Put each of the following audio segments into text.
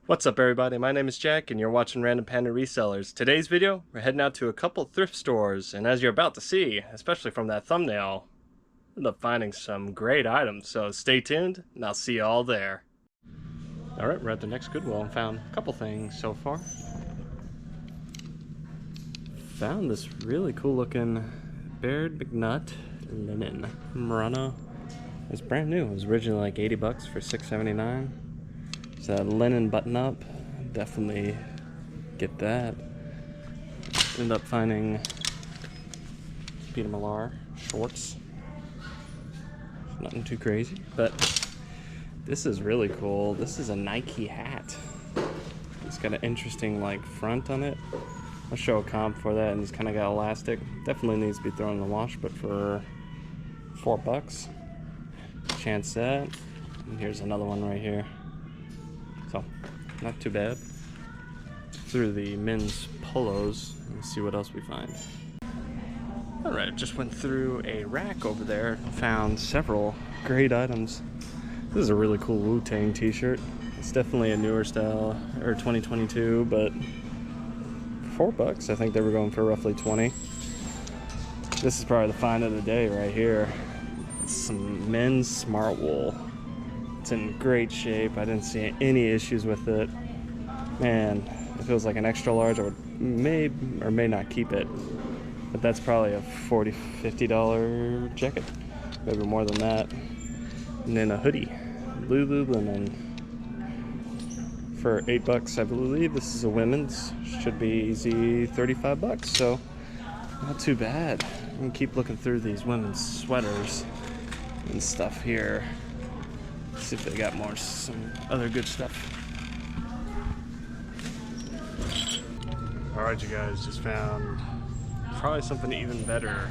What's up everybody, my name is Jack and you're watching Random Panda Resellers. Today's video, we're heading out to a couple thrift stores, and as you're about to see, especially from that thumbnail, we end up finding some great items, so stay tuned and I'll see you all there. Alright, we're at the next Goodwill and found a couple things so far. Found this really cool looking Baird McNutt linen Murano. It's brand new, it was originally like 80 bucks for $6.79. It's a linen button-up, definitely get that. Ended up finding Peter Millar shorts. Nothing too crazy, but this is really cool. This is a Nike hat. It's got an interesting like front on it. I'll show a comp for that, and it's kind of got elastic. Definitely needs to be thrown in the wash, but for $4, chance that. And here's another one right here. So, not too bad. Through the men's polos and see what else we find. Alright, just went through a rack over there and found several great items. This is a really cool Wu-Tang t-shirt. It's definitely a newer style, or 2022, but $4, I think they were going for roughly 20. This is probably the find of the day right here. It's some men's smart wool. It's in great shape. I didn't see any issues with it. Man, if it was like an extra large, I would may or may not keep it. But that's probably a $40, $50 jacket. Maybe more than that. And then a hoodie. Lululemon. For $8, I believe. This is a women's. Should be easy $35, so not too bad. I'm gonna keep looking through these women's sweaters and stuff here. See if they got some other good stuff. Alright you guys, just found probably something even better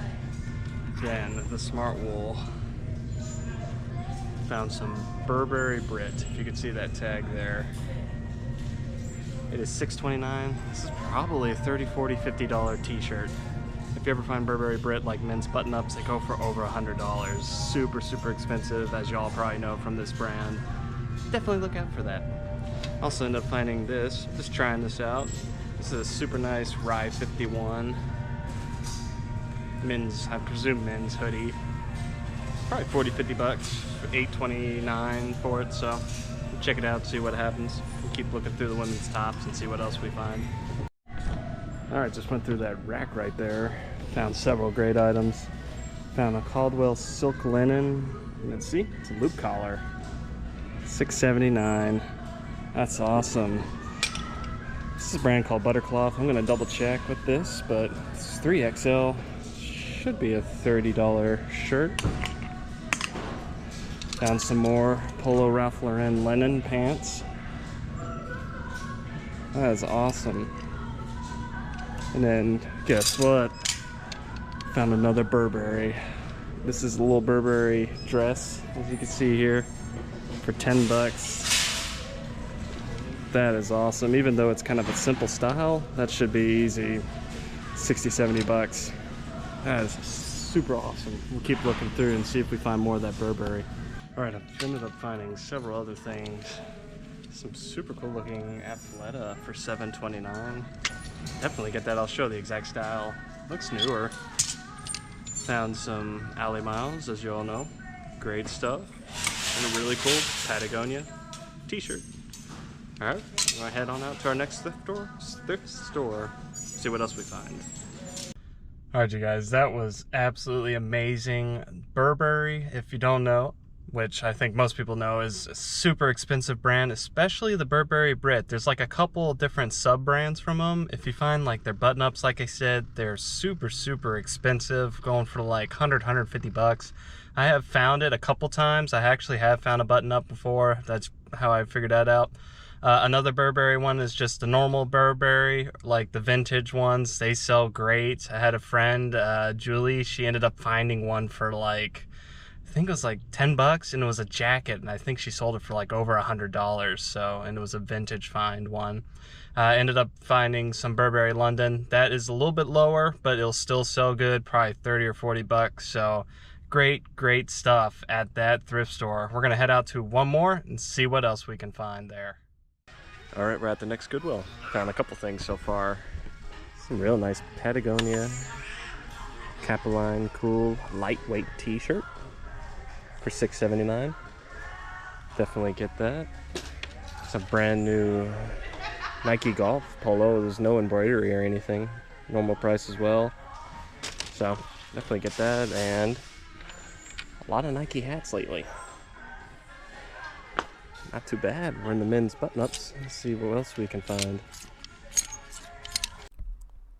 than the smart wool. Found some Burberry Brit, if you can see that tag there. It is $6.29. This is probably a $30, $40, $50 t-shirt. If you ever find Burberry Brit like men's button-ups, they go for over $100. Super, super expensive, as y'all probably know from this brand. Definitely look out for that. Also ended up finding this, just trying this out. This is a super nice Rye 51 men's, I presume men's hoodie. Probably $40, $50, $8.29 for it, so check it out, see what happens. We'll keep looking through the women's tops and see what else we find. Alright, just went through that rack right there. Found several great items. Found a Goodwill silk linen. Let's see, it's a loop collar. $6.79. That's awesome. This is a brand called Buttercloth. I'm gonna double check with this, but it's 3XL. Should be a $30 shirt. Found some more Polo Ralph Lauren linen pants. That is awesome. And then, guess what? Found another Burberry. This is a little Burberry dress, as you can see here, for $10. That is awesome. Even though it's kind of a simple style, that should be easy $60, $70. That is super awesome. We'll keep looking through and see if we find more of that Burberry. Alright, I've ended up finding several other things. Some super cool looking Athleta for $7.29. Definitely get that. I'll show the exact style. Looks newer. Found some Alley Miles, as you all know. Great stuff. And a really cool Patagonia t-shirt. Alright, we're gonna head on out to our next thrift store. See what else we find. Alright you guys, that was absolutely amazing. Burberry, if you don't know, which I think most people know, is a super expensive brand, especially the Burberry Brit. There's like a couple different sub-brands from them. If you find like their button-ups, like I said, they're super, super expensive, going for like $100, $150. I have found it a couple times. I actually have found a button-up before. That's how I figured that out. Another Burberry one is just the normal Burberry, like the vintage ones. They sell great. I had a friend, Julie, she ended up finding one for like, I think it was like $10, and it was a jacket, and I think she sold it for like over $100. So, and it was a vintage find one. Ended up finding some Burberry London. That is a little bit lower, but it'll still sell good, probably 30 or 40 bucks. So great stuff at that thrift store. We're gonna head out to one more and see what else we can find there. All right, we're at the next Goodwill. Found a couple things so far. Some real nice Patagonia Capeline cool lightweight t-shirt for $6.79. Definitely get that. It's a brand new Nike Golf polo. There's no embroidery or anything. Normal price as well. So definitely get that, and a lot of Nike hats lately. Not too bad. We're in the men's button-ups. Let's see what else we can find.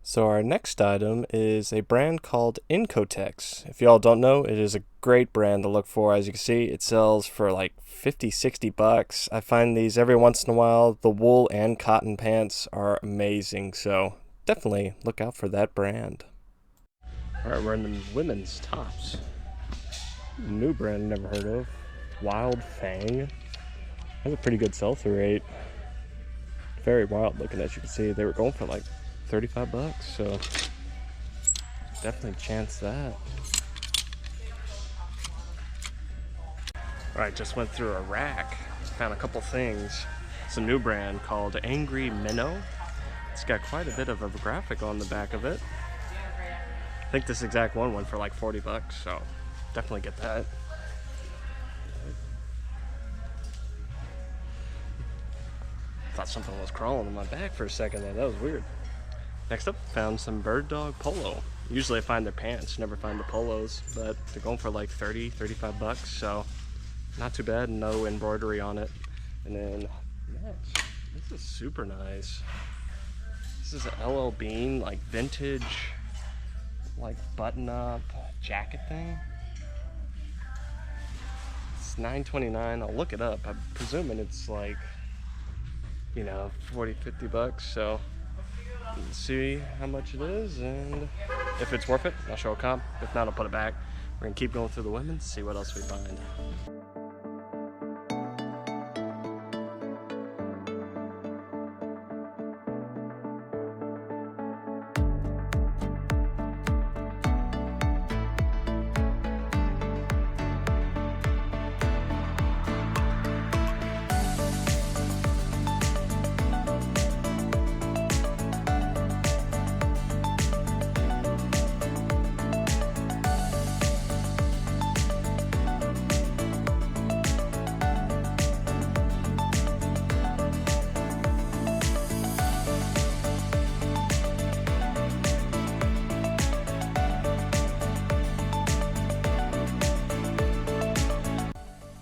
So our next item is a brand called Incotex. If y'all don't know, it is a great brand to look for. As you can see, it sells for like 50, 60 bucks. I find these every once in a while. The wool and cotton pants are amazing, so definitely look out for that brand. All right, we're in the women's tops. New brand never heard of. Wild Fang. Has a pretty good sell-through rate. Very wild looking, as you can see. They were going for like 35 bucks, so definitely chance that. All right, just went through a rack, found a couple things. It's a new brand called Angry Minnow. It's got quite a bit of a graphic on the back of it. I think this exact one went for like 40 bucks, so definitely get that. Thought something was crawling in my back for a second there. That was weird. Next up, found some bird dog polo. Usually I find their pants, never find the polos, but they're going for like 30, 35 bucks, so not too bad. No embroidery on it. And then next, this is super nice. This is an LL Bean, like vintage, like button-up jacket thing. It's $9.29. I'll look it up. I'm presuming it's like, you know, 40, 50 bucks, so let's see how much it is, and if it's worth it, I'll show a comp. If not, I'll put it back. We're gonna keep going through the women's, see what else we find.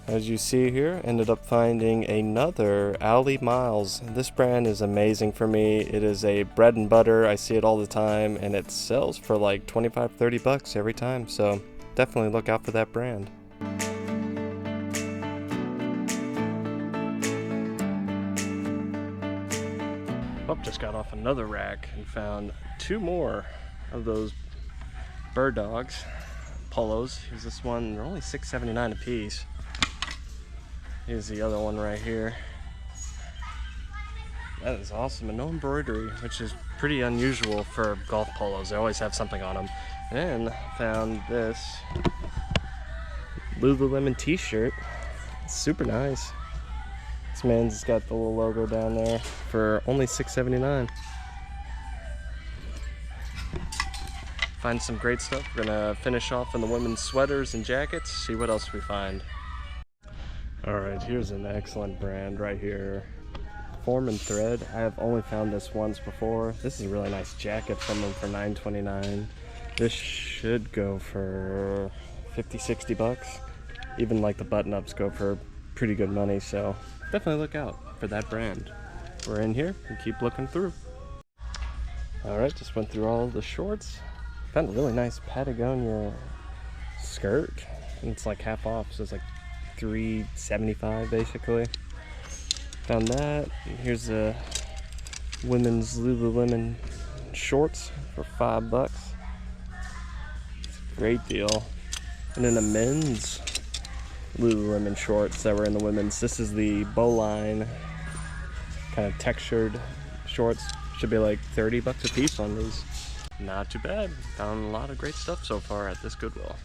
As you see here, ended up finding another Alley Miles. This brand is amazing for me. It is a bread and butter. I see it all the time, and it sells for like 25, 30 bucks every time. So definitely look out for that brand. Oh, just got off another rack and found two more of those bird dogs polos. Here's this one. They're only $6.79 a piece. Here's the other one right here. That is awesome, and no embroidery, which is pretty unusual for golf polos. They always have something on them. And found this Lululemon t-shirt. It's super nice. This man's got the little logo down there for only $6.79. Find some great stuff. We're gonna finish off in the women's sweaters and jackets, see what else we find. Alright, here's an excellent brand right here. Form and Thread. I have only found this once before. This is a really nice jacket from them for $9.29. This should go for 50, 60 bucks. Even like the button-ups go for pretty good money, so definitely look out for that brand. We're in here and keep looking through. Alright, just went through all the shorts. Found a really nice Patagonia skirt. And it's like half off, so it's like $3.75 basically. Found that. Here's the women's Lululemon shorts for $5. It's a great deal. And then the men's Lululemon shorts that were in the women's. This is the bowline kind of textured shorts. Should be like 30 bucks a piece on these. Not too bad. Found a lot of great stuff so far at this Goodwill.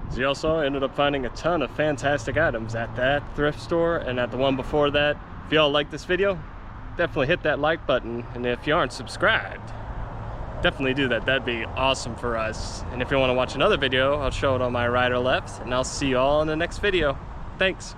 As you all saw, I ended up finding a ton of fantastic items at that thrift store and at the one before that. If y'all like this video, definitely hit that like button. And if you aren't subscribed, definitely do that. That'd be awesome for us. And if you want to watch another video, I'll show it on my right or left. And I'll see you all in the next video. Thanks.